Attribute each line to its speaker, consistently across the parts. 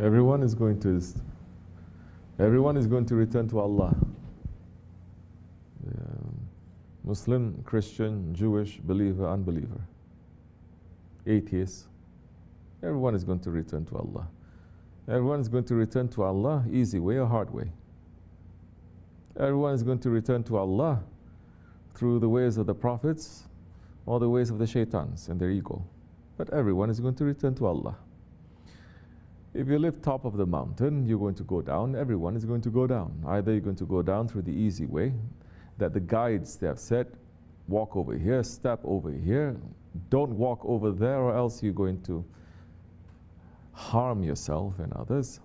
Speaker 1: Everyone is going to return to Allah. Muslim, Christian, Jewish, believer, unbeliever, atheist. Everyone is going to return to Allah. Everyone is going to return to Allah, easy way or hard way. Everyone is going to return to Allah through the ways of the prophets or the ways of the shaitans and their ego. But everyone is going to return to Allah. If you live top of the mountain, you're going to go down. Everyone is going to go down. Either you're going to go down through the easy way that the guides they have said, walk over here, step over here, don't walk over there, or else you're going to harm yourself and others.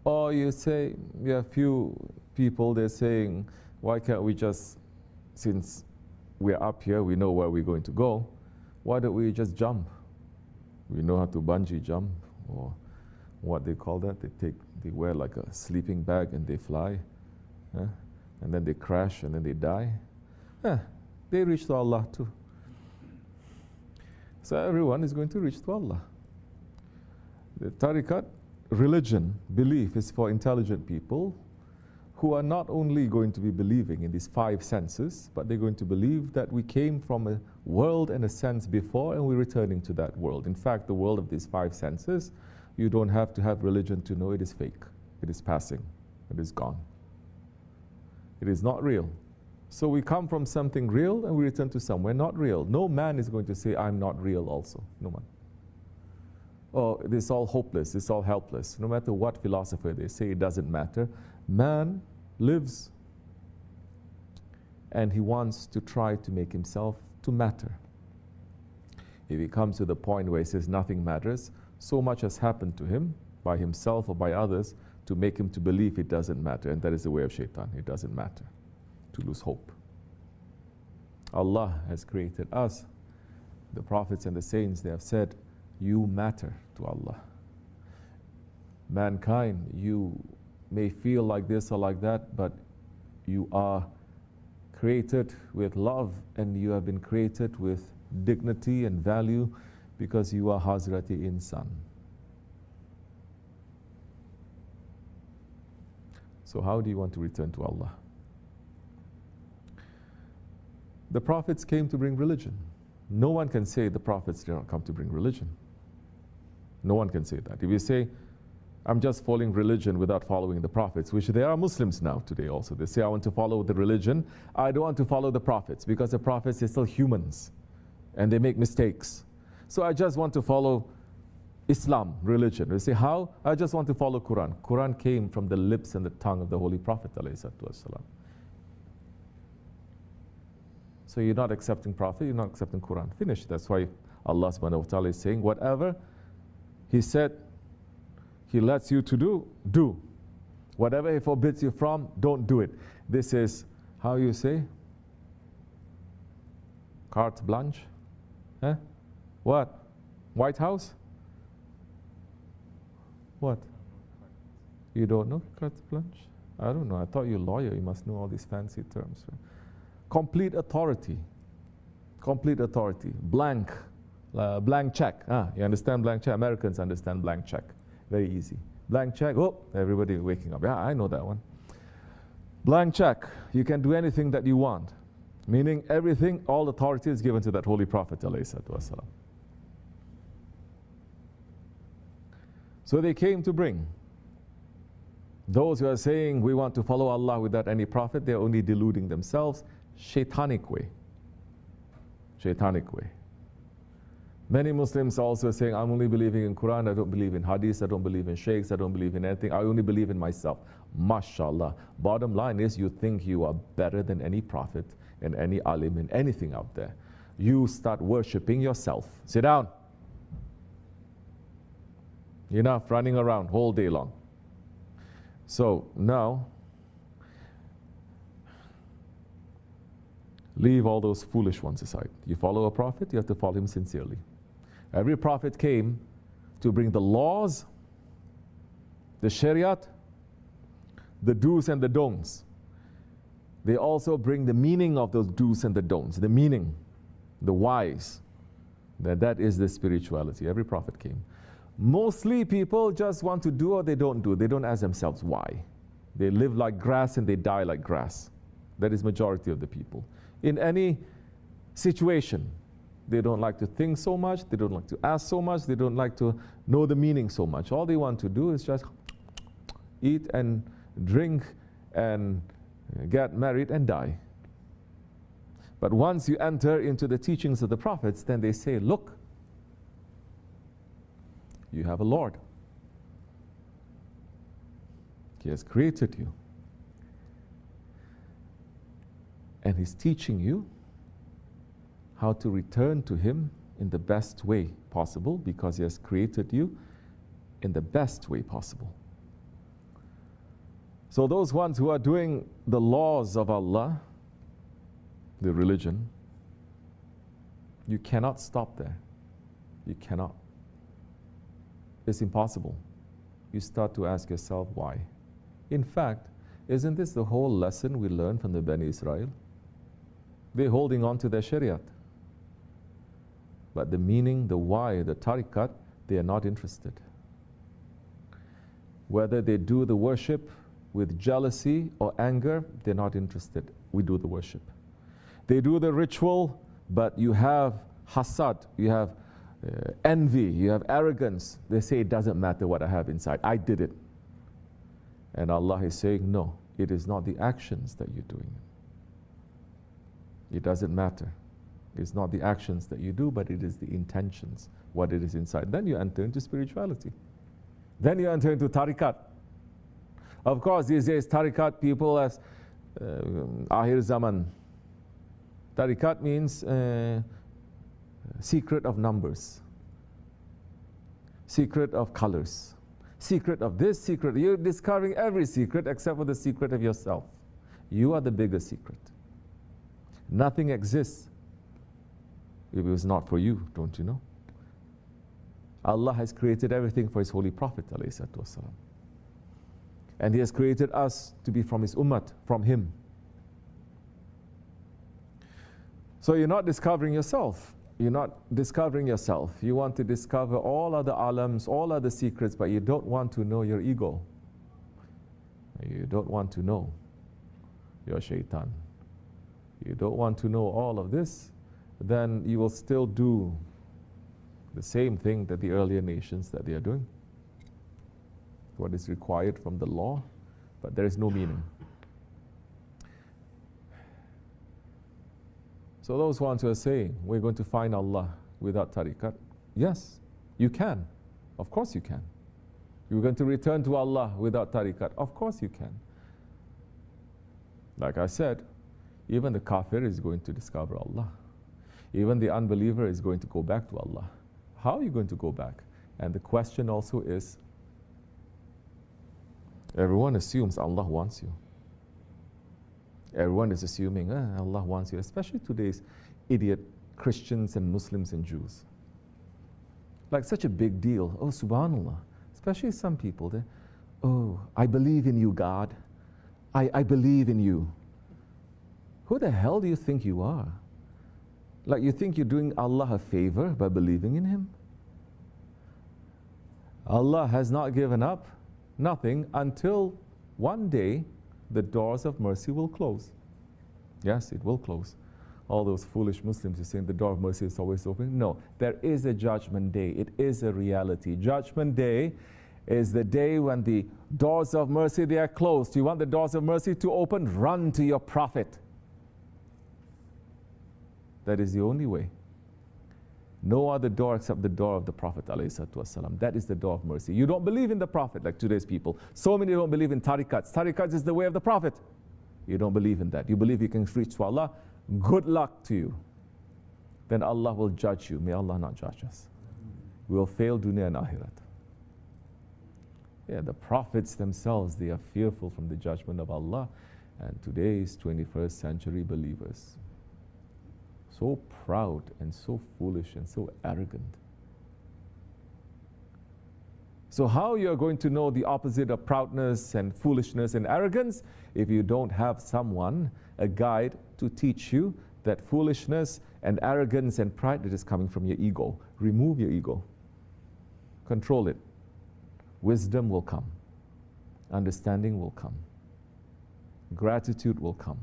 Speaker 1: Or you say, you have few people, they're saying, why can't we just, since we're up here, we know where we're going to go, why don't we just jump? We know how to bungee jump, or what they call that. They wear like a sleeping bag and they fly, and then they crash and then they die. They reach to Allah too. So everyone is going to reach to Allah. The tariqat, religion, belief is for intelligent people who are not only going to be believing in these five senses, but they're going to believe that we came from a world and a sense before and we're returning to that world. In fact, the world of these five senses, you don't have to have religion to know it is fake. It is passing. It is gone. It is not real. So we come from something real and we return to somewhere not real. No man is going to say, I'm not real also. No man. Oh, this is all hopeless, this is all helpless. No matter what philosopher they say, it doesn't matter. Man lives and he wants to try to make himself to matter. If he comes to the point where he says nothing matters, so much has happened to him by himself or by others to make him to believe it doesn't matter, and that is the way of shaitan. It doesn't matter, to lose hope. Allah has created us. The prophets and the saints, they have said, you matter to Allah. Mankind, you may feel like this or like that, but you are created with love and you have been created with dignity and value because you are Hazrati Insan. So how do you want to return to Allah? The prophets came to bring religion. No one can say the prophets did not come to bring religion. No one can say that. If you say, I'm just following religion without following the prophets, which there are Muslims now today also. They say, I want to follow the religion. I don't want to follow the prophets because the prophets are still humans and they make mistakes. So I just want to follow Islam, religion. They say, how? I just want to follow Quran. Quran came from the lips and the tongue of the Holy Prophet ﷺ. So you're not accepting Prophet, you're not accepting Quran. Finish. That's why Allah subhanahu wa ta'ala is saying, whatever He said He lets you to do, do. Whatever He forbids you from, don't do it. This is, how you say? Carte blanche? What? White House? What? You don't know carte blanche? I don't know. I thought you're a lawyer. You must know all these fancy terms. Complete authority. Complete authority. Blank. Blank check. You understand blank check? Americans understand blank check. Very easy. Blank check. Oh, everybody waking up. Yeah, I know that one. Blank check. You can do anything that you want. Meaning everything, all authority is given to that Holy Prophet ﷺ. So they came to bring. Those who are saying we want to follow Allah without any prophet, they're only deluding themselves. Shaitanic way. Shaitanic way. Many Muslims also are saying, I'm only believing in Quran, I don't believe in Hadith, I don't believe in sheikhs, I don't believe in anything, I only believe in myself. MashaAllah. Bottom line is you think you are better than any prophet and any alim and anything out there. You start worshipping yourself. Sit down. Enough running around whole day long. So now, leave all those foolish ones aside. You follow a prophet, you have to follow him sincerely. Every prophet came to bring the laws, the shariat, the do's and the don'ts. They also bring the meaning of those do's and the don'ts, the meaning, the whys. That is the spirituality. Every prophet came. Mostly people just want to do or they don't do. They don't ask themselves why. They live like grass and they die like grass. That is majority of the people. In any situation, they don't like to think so much, they don't like to ask so much, they don't like to know the meaning so much. All they want to do is just eat and drink and get married and die. But once you enter into the teachings of the prophets, then they say, look, you have a Lord. He has created you. And He's teaching you how to return to Him in the best way possible, because He has created you in the best way possible. So those ones who are doing the laws of Allah, the religion, you cannot stop there. You cannot. It's impossible. You start to ask yourself why. In fact, isn't this the whole lesson we learned from the Bani Israel? They're holding on to their Shariat. But the meaning, the why, the tariqat, they are not interested. Whether they do the worship with jealousy or anger, they're not interested. We do the worship. They do the ritual, but you have hasad, you have envy, you have arrogance. They say it doesn't matter what I have inside. I did it. And Allah is saying, no, it is not the actions that you're doing. It doesn't matter. It's not the actions that you do, but it is the intentions, what it is inside. Then you enter into spirituality. Then you enter into tariqat. Of course, these days, tariqat people as Ahir Zaman. Tariqat means secret of numbers, secret of colors, secret of this, secret. You're discovering every secret except for the secret of yourself. You are the bigger secret. Nothing exists if it was not for you, don't you know? Allah has created everything for His holy Prophet ﷺ. And He has created us to be from His ummat, from Him. So you're not discovering yourself. You're not discovering yourself. You want to discover all other alams, all other secrets, but you don't want to know your ego. You don't want to know your shaitan. You don't want to know all of this, then you will still do the same thing that the earlier nations that they are doing. What is required from the law, but there is no meaning. So those ones who are saying, we're going to find Allah without tariqat, yes, you can. Of course you can. You're going to return to Allah without tariqat. Of course you can. Like I said, even the kafir is going to discover Allah. Even the unbeliever is going to go back to Allah. How are you going to go back? And the question also is, everyone assumes Allah wants you. Everyone is assuming Allah wants you, especially today's idiot Christians and Muslims and Jews. Like such a big deal. Oh, subhanallah. Especially some people, oh, I believe in you, God. I believe in you. Who the hell do you think you are? Like you think you're doing Allah a favor by believing in Him? Allah has not given up nothing until one day the doors of mercy will close. Yes, it will close. All those foolish Muslims are saying the door of mercy is always open. No, there is a judgment day. It is a reality. Judgment day is the day when the doors of mercy, they are closed. You want the doors of mercy to open? Run to your Prophet. That is the only way. No other door except the door of the Prophet ﷺ. That is the door of mercy. You don't believe in the Prophet like today's people. So many don't believe in tariqats. Tariqats is the way of the Prophet. You don't believe in that. You believe you can reach to Allah. Good luck to you. Then Allah will judge you. May Allah not judge us. We will fail dunya and akhirat. Yeah, the prophets themselves, they are fearful from the judgment of Allah. And today's 21st century believers, so proud and so foolish and so arrogant. So how you are going to know the opposite of proudness and foolishness and arrogance if you don't have someone, a guide to teach you that foolishness and arrogance and pride that is coming from your ego. Remove your ego. control it. Wisdom will come. Understanding will come. Gratitude will come.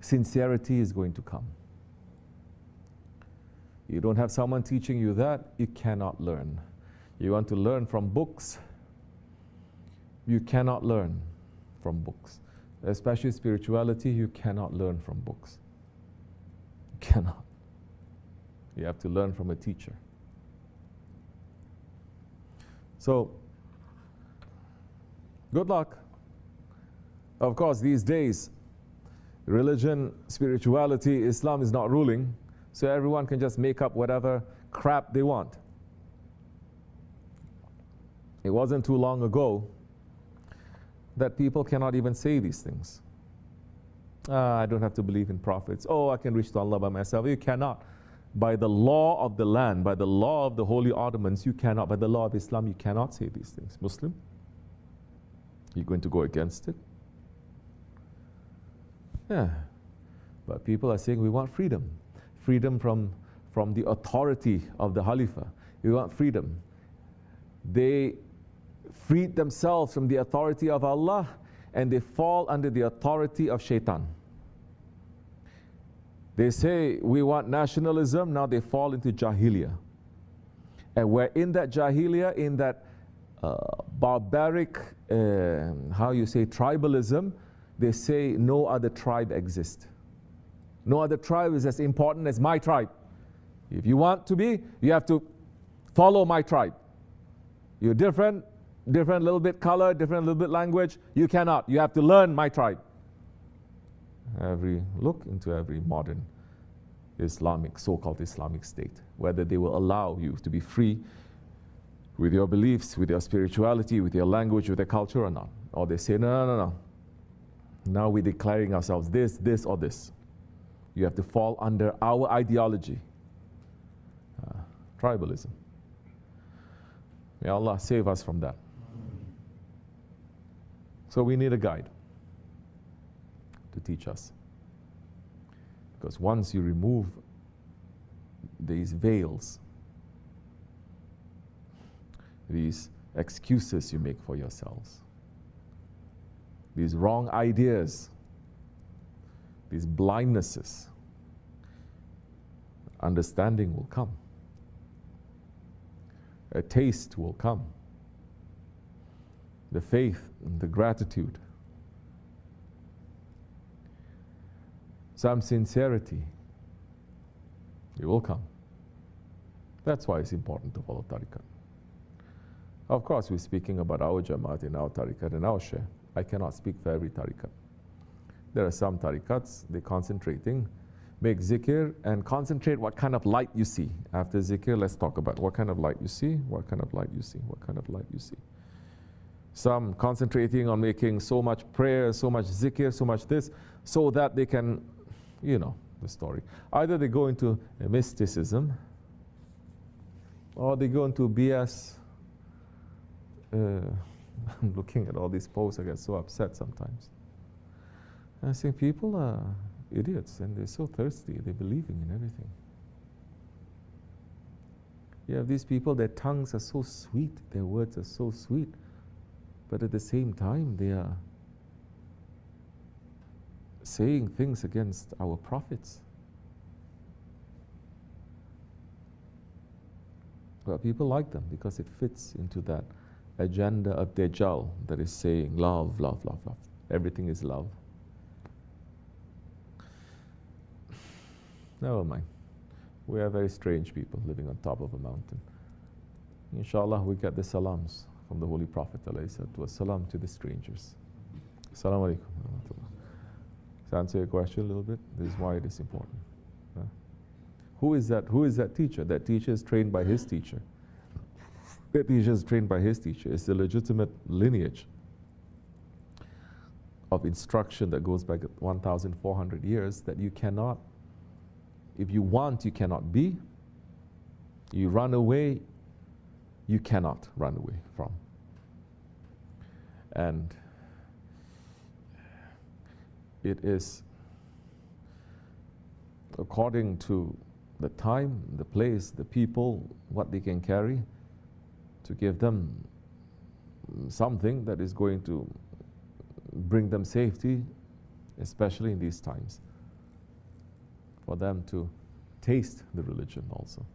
Speaker 1: Sincerity is going to come. You don't have someone teaching you that, you cannot learn. You want to learn from books, you cannot learn from books. Especially spirituality, you cannot learn from books. You cannot. You have to learn from a teacher. So, good luck. Of course, these days, religion, spirituality, Islam is not ruling, so everyone can just make up whatever crap they want. It wasn't too long ago that people cannot even say these things. I don't have to believe in prophets. Oh, I can reach to Allah by myself. You cannot. By the law of the land, by the law of the holy Ottomans, you cannot. By the law of Islam, you cannot say these things. Muslim, you're going to go against it? Yeah. But people are saying we want freedom. Freedom from the authority of the Khalifa. We want freedom. They freed themselves from the authority of Allah and they fall under the authority of shaitan. They say we want nationalism, now they fall into jahiliyyah. And we're in that jahiliyyah, in that barbaric, tribalism, they say no other tribe exists. No other tribe is as important as my tribe. If you want to be, you have to follow my tribe. You're different little bit color, different little bit language, you cannot. You have to learn my tribe. Look into every modern Islamic, so-called Islamic state, whether they will allow you to be free with your beliefs, with your spirituality, with your language, with your culture or not. Or they say, no. Now we're declaring ourselves this, or this. You have to fall under our ideology. Tribalism. May Allah save us from that. So we need a guide to teach us. Because once you remove these veils, these excuses you make for yourselves, these wrong ideas, these blindnesses, understanding will come. A taste will come. The faith, the gratitude, some sincerity, it will come. That's why it's important to follow tariqat. Of course, we're speaking about our Jamaat and our tariqat and our share. I cannot speak for every tariqat. There are some tariqats, they're concentrating, make zikr and concentrate what kind of light you see. After zikr, let's talk about what kind of light you see, what kind of light you see, what kind of light you see. Some concentrating on making so much prayer, so much zikr, so much this, so that they can, you know, the story. Either they go into mysticism, or they go into BS. I'm looking at all these posts, I get so upset sometimes. And I think people are idiots and they're so thirsty, they're believing in everything. You have these people, their tongues are so sweet, their words are so sweet, but at the same time they are saying things against our prophets. But people like them because it fits into that agenda of Dajjal that is saying love, love, love, love. Everything is love. Never mind. We are very strange people living on top of a mountain. Inshallah, we get the salams from the Holy Prophet ﷺ to the strangers. Assalamu alaikum. To answer your question a little bit, this is why it is important. Who is that? Who is that teacher? That teacher is trained by his teacher. That teacher is trained by his teacher. It's a legitimate lineage of instruction that goes back 1,400 years that you cannot, if you want, you cannot be. You run away, you cannot run away from. And it is according to the time, the place, the people, what they can carry, to give them something that is going to bring them safety, especially in these times, for them to taste the religion also.